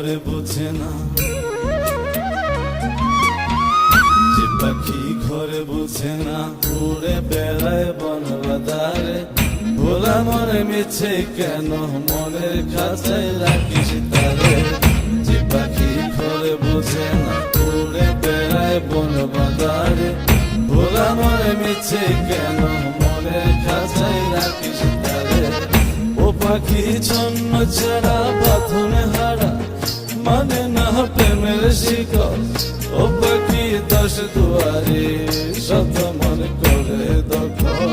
ঘরে বোঝে না, যে পাখি ঘরে বোঝে না, উড়ে বেড়ায় বন বাদারে। ভোলা মনে মিছে কেন মনের খাঁচায় রাখিস তারে। যে পাখি ঘরে বোঝে না, উড়ে বেড়ায় বন বাদারে। ভোলা মনে মিছে কেন মনের খাঁচায় রাখিস তারে। ও পাখি ছন্ন ছাড়া বাঁধনে হারা, মানে না প্রেমের শিকল। ও পাখি 10 দুয়ারে শত মন করে দখল।